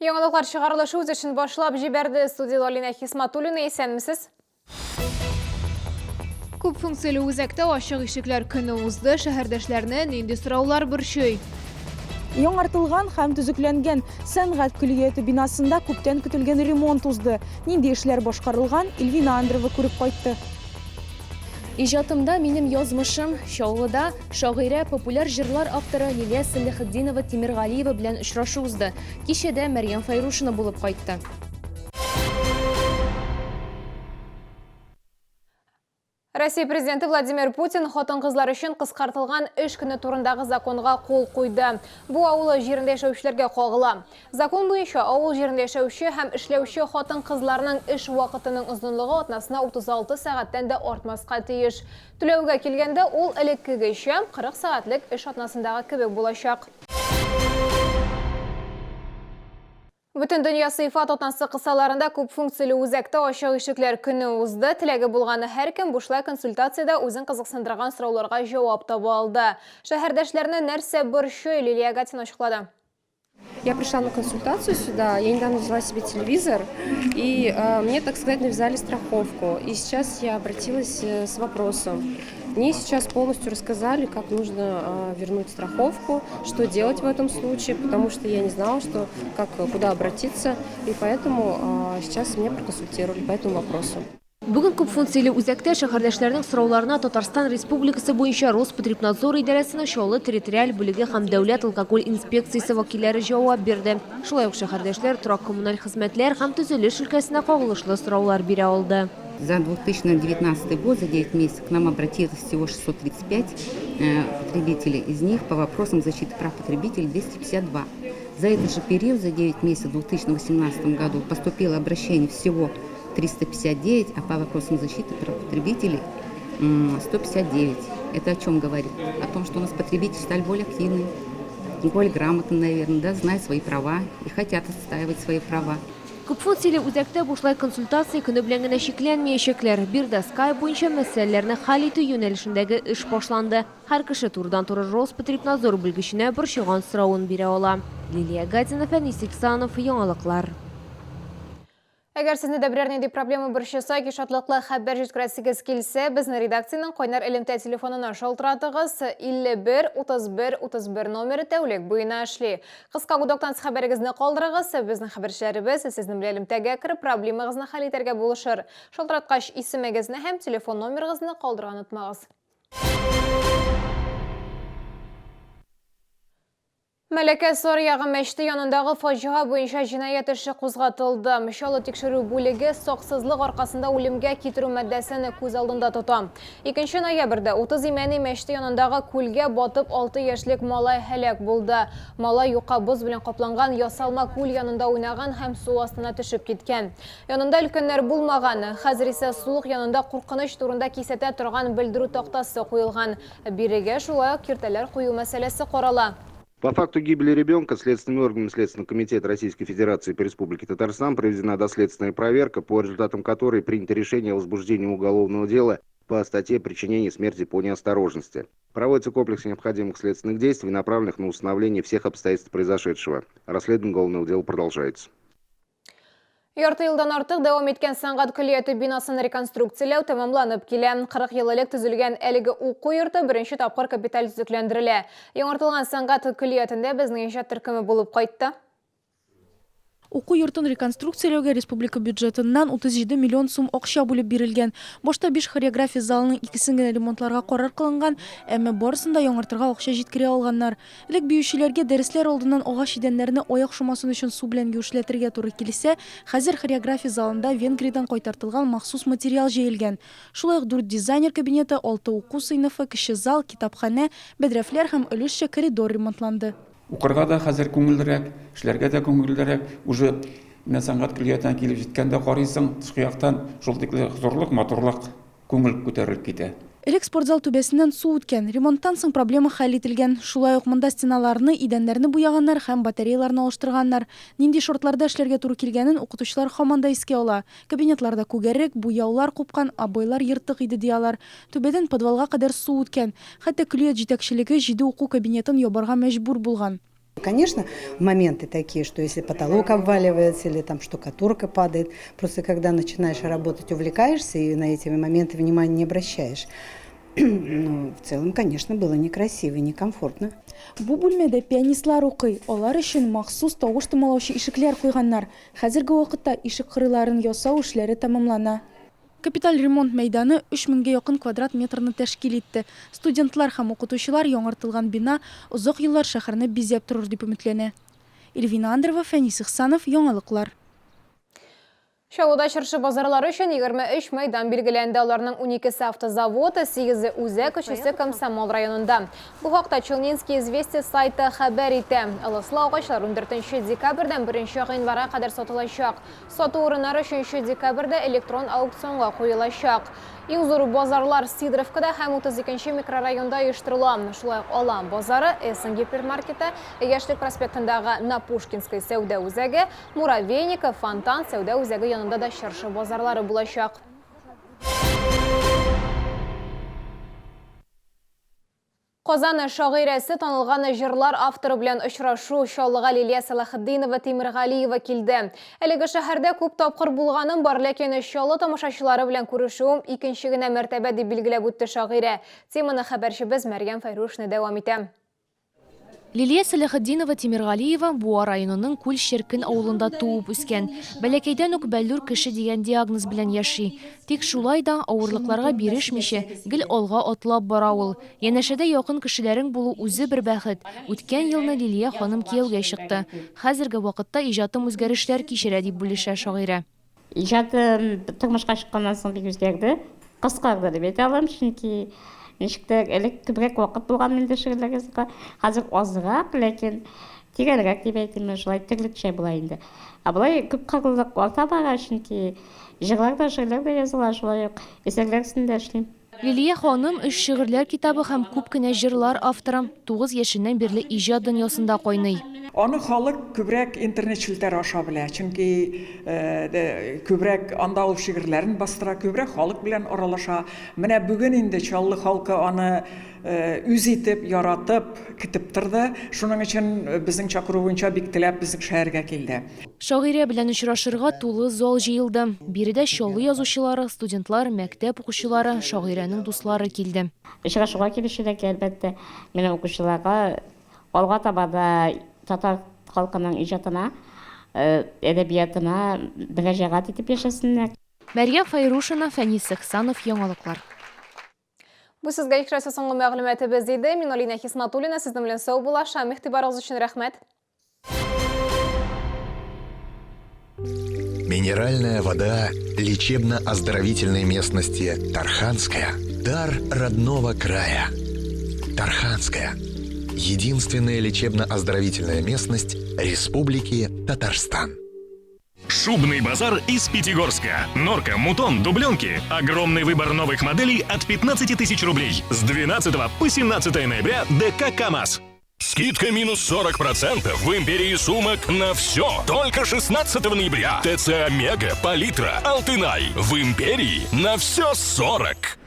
Яңалыклар чыгарылышы үз эшен башлап җибәрде. Студияда Алина Хисматуллина, исәнмесез? Күп функцияле үзәктә ачык ишекләр көне узды. Шәһәрдәшләрне нинди сораулар борчый? Яңартылган һәм төзекләнгән сәнгать көллияте бинасында күптән көтелгән ремонт узды. Нинди эшләр башкарылган, Эльвина Андрова күреп кайтты. Ижатымда минем язмышым Чаллыда шагыйрә, популяр җырлар авторы Лилия Салихетдинова Тимиргалиева белән очрашу узды. Кичәдә Мәрьям Файрушина булып кайтты. Россия президенты Владимир Путин хатын-кызлар өчен кыскартылган эш көне турындагы законга кул куйды. Бу авыл җирендә яшәүчеләргә кагыла. Закон буенча авыл җирендә яшәүче һәм эшләүче хатын-кызларның эш вакытының озынлыгы атнасына 36 сәгатьтән дә артмаска тиеш. Түләүгә килгәндә ул элеккегечә 40 сәгатьлек эш атнасындагы кебек булачак. Бүтән дөнья сыйфат атнасы кысаларында күп функцияле үзәктә ачык ишекләр көне узды. Теләге булганы һәркем бушлай консультациядә үзен кызыксындырган сорауларга җавап таба алды. Шәһәрдәшләрне нәрсә борчый, Лилия Гатина ачыклады. Я пришла на консультацию сюда, я недавно взяла себе телевизор, и мне, так сказать, навязали страховку. И сейчас я обратилась с вопросом. Мне сейчас полностью рассказали, как нужно вернуть страховку, что делать в этом случае, потому что я не знала, куда обратиться, и поэтому сейчас меня проконсультировали по этому вопросу. Бүген күп функцияле үзәктә шәһәрдәшләрнең сорауларына Татарстан Республикасы буенча Роспотребнадзор идарәсенең Чаллы территориаль бүлеге һәм дәүләт алкоголь инспекциясе вәкилләре җавап бирде. Шулай ук шәһәрдәшләр торак коммуналь хезмәтләр һәм төзелеш өлкәсенә кагылышлы сораулар бирә алды. За 2019 год, за 9 месяцев, к нам обратилось всего 635 потребителей. Из них по вопросам защиты прав потребителей 252. За этот же период, за 9 месяцев в 2018 году, поступило обращение всего 359, а по вопросам защиты прав потребителей 159. Это о чем говорит? О том, что у нас потребители стали более активными, более грамотно, наверное, да, знают свои права и хотят отстаивать свои права. Күп функцияле үзәктә бушлай консультация көне белән генә шикләнмәячәкләр. Бирдә Skype буенча мәсьәләләрне хәл итү юнәлешендәге эш башланды. Һәр кеше турыдан-туры Роспотребнадзор белгеченә борчыган соравын бирә ала. Лилия Гадина, Фәнис Иксанов, Яңалыклар. Әгәр сезне дә берәр нинди проблема борчыса, шатлыклы хәбәр җиткерәсегез килсә, безнең редакциянең кайнар элемтә телефонына шалтыратыгыз. 51 31 31 номеры тәүлек буена эшли. Кыска гудоктан хәбәрегезне калдырыгыз, безнең хәбәрчеләребез сезнең белән элемтәгә кирип проблемагызны хәл итәргә булышыр. Шалтыраткач исемегезне һәм телефон номерыгызны калдырырга онытмагыз. Мәләкә Сарыягы мәчете янындагы фаҗига буенча җинаять эше кузгатылды. Чаллы тикшерү бүлеге саксызлык аркасында үлемгә китерү матдәсен күз алдында тота. 2 ноябрьдә 30 имәни мәчете янындагы күлгә батып 6 яшьлек малай һәлак булды. Малай юка боз белән капланган ясалма күл янында уйнаган һәм су астына төшеп киткән. Янында өлкәннәр булмаган. Хәзер исә сулык янында куркыныч турында кисәтә торган белдерү тактасы куелган. Бирегә шулай ук киртәләр кую мәсьәләсе карала. По факту гибели ребенка следственными органами Следственного комитета Российской Федерации по Республике Татарстан проведена доследственная проверка, по результатам которой принято решение о возбуждении уголовного дела по статье «Причинение смерти по неосторожности». Проводится комплекс необходимых следственных действий, направленных на установление всех обстоятельств произошедшего. Расследование уголовного дела продолжается. Ярты елдан артык дәвам иткән сәнгать көллияте бинасын реконструкцияләү тәмамланып килә. 40 ел элек төзелгән әлеге уку йорты беренче тапкыр капиталь төзекләндерелә. Яңартылган сәнгать көллиятендә безнең иҗат төркеме булып кайтты. Уку йортын реконструкцияләүгә республика бюджетыннан 37 миллион сум акча бүлеп бирелгән. Башта 5 хореография залының икесен генә ремонтларга карар кылынган, әмма барысында яңартырга акча җиткерә алганнар. Элек биючеләргә дәресләр алдыннан агач идәннәрне аяк шумасын өчен су белән юешләтергә туры килсә, хәзер хореография залында Венгриядән кайтартылган махсус материал җәелгән. Шулай ук 4 дизайнер кабинеты, 6 уку сыйныфы, кече зал, китапханә, бәдрәфләр һәм өлешчә коридор ремонтланды. Укырга да хәзер күңеллерәк, эшләргә дә күңеллерәк. Уже сәнгать көллиятенә килеп җиткәндә карыйсың, тышкы яктан шул тикле зурлык, матурлык күңел күтәрелеп китә. Элек спортзал түбәсеннән су үткән, ремонттан соң проблема хәл ителгән. Шулай ук монда стеналарны, идәннәрне буяганнар һәм батареяларны алыштырганнар. Нинди шартларда эшләргә туры килгәнен укытучылар һаман да искә ала. Кабинетларда күгәррек, буяулар купкан, абыйлар ертык иде диялар. Түбәдән подвалга кадәр су үткән. Хәтта көллият җитәкчелеге 7 уку кабинетын ябарга мәҗбүр булган. Конечно, моменты такие, что если потолок обваливается или там штукатурка падает, просто когда начинаешь работать, увлекаешься и на эти моменты внимания не обращаешь. Но в целом, конечно, было некрасиво и некомфортно. Бу бүлмәдә пианистлар укый, алар өчен махсус тавыш томалаучы ишекләр куйганнар. Хәзерге вакытта ишек кырыйларын ясау эшләре тәмамлана. Капиталь ремонт мәйданы 3000-гә якын квадрат метрны тәшкил итте. Студентлар һәм укытучылар яңартылган бина озак еллар шәһәрне бизәп торыр дип өметләнә. Эльвина Андрова, Фәнис Ихсанов, Яңалыклар. Шалуда чыршы базарлары үшін 23 майдан белгіләнді. Оларның 12-сі автозаводы, 8-і Үзәк, 3-сі Комсомол районында. Бұл хақта Челнинский известия сайты хәбәр итә. Ылыслы ағачлар 14 декабрьдән 1 январьга кадәр сатылачак. Сату урыннары 3 декабрьдә электрон аукционга қойылачак. Иң зур базарлар Сидоровкада һәм 32-нче микрорайонда оештырыла. Шулай ук Алан базары, Эссен гипермаркеты, Яшьлек проспектындагы Напушкинская сәүдә үзәге, Муравейника, Фонтан сәүдә үзәге янында да чыршы базарлары булачак. Казан шагыйрәсе танылган җырлар авторы белән очрашу Чаллыга Лилия Салахетдинова Тимергалиева килде. Әлеге шәһәрдә күп тапкыр булганым бар, ләкин Чаллы тамашачылары белән күрешүем икенче генә мәртәбә дип билгеләп үтте шагыйрә. Теманы хәбәрчебез Мәрьям Файрушны дәвам итә. Лилия Салахетдинова Тимергалиева Буа районының Күл Шеркин авылында туып үскән. Бәләкәйдән үк бәллүр кеше дигән диагноз белән яши. Тик шулай да авырлыкларга бирешмичә, гел алга атлап бара ул. Янәшәдә якын кешеләрен булу үзе бер бәхет. Үткән елны Лилия ханым кияүгә чыкты. Хәзерге вакытта иҗатым үзгәрешләр кичерә дип бүлешә шагыйрә. Иҗатым тормышка чыкканнан соң бик үзгәрде. Кыскарды дип әйтә алам, чөнки ничектер элек күбрәк вакыт булган инде шигырьләргә язарга. Хәзер азрак, ләкин тигәнрәк дип әйтәм, шулай төрлечә була инде. Болай күп кырлык арта бара, чөнки җырлар да шигырьләр дә языла, шулай ук әсәрләр өстендә эшлим. Лилия ханым 3 шигырьләр китабы һәм күп кенә җырлар авторы. 9 яшеннән бирле иҗат дөньясында кайный. Аны халык күбрәк интернет челтәре аша белә, чөнки күбрәк анда ул шигырьләрен бастыра, күбрәк халык белән аралаша. Менә бүген инде Чаллы халкы аны үз итеп, яратып, көтеп торды. Шуның өчен безнең чакыру буенча бик теләп безнең шәһәргә килде. Шагыйрә белән очрашырга тулы зал җыелды. Биредә Чаллы язучылары, студентлар, мәктәп укучылары, шагыйрәнең дуслары килде. Очрашуга килүчеләр әлбәттә менә укучыларга алга табада татар халкының иҗатына, әдәбиятына мөрәҗәгать итеп яшәсеннәр. Мәрьям Файрушина, Фәнис Ихсанов, Яңалыклар. Бу сезгә икрәсе соңгы мәгълүматыбыз иде. Мин Алина Хисматуллина, сезнең белән сау булашам. Игътибарыгыз өчен рәхмәт. Минеральная вода лечебно-оздоровительной местности Тарханская. Дар родного края. Тарханская. Единственная лечебно-оздоровительная местность Республики Татарстан. Шубный базар из Пятигорска. Норка, мутон, дубленки. Огромный выбор новых моделей от 15 тысяч рублей. С 12 по 17 ноября ДК КамАЗ. Скидка минус 40% в империи сумок на все. Только 16 ноября. ТЦ Омега, Палитра, Алтынай. В империи на все 40%.